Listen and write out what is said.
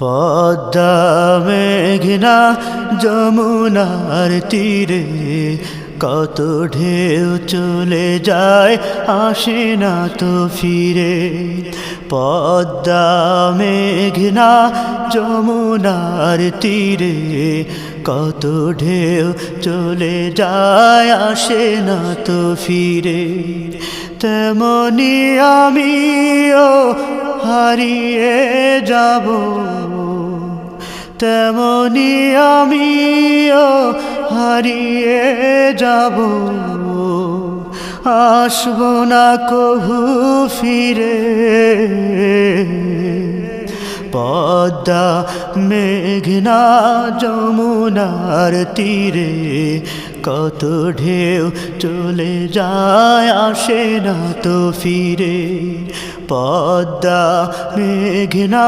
পদ্মা মেঘনা যমুনার তীরে কত ঢেউ চলে যায় আসে না তো ফিরে। পদ্মা মেঘনা যমুনার তীরে কত ঢেউ চলে যায় আসে না তো ফিরে। তেমনি আমিও হারিয়ে যাব, তেমনি আমিও হারিয়ে যাব, আসব না কভু ফিরে। পদ্মা মেঘনা যমুনার তীরে কত ঢেউ চলে যায় আসে না তো ফিরে। পদ্মা মেঘনা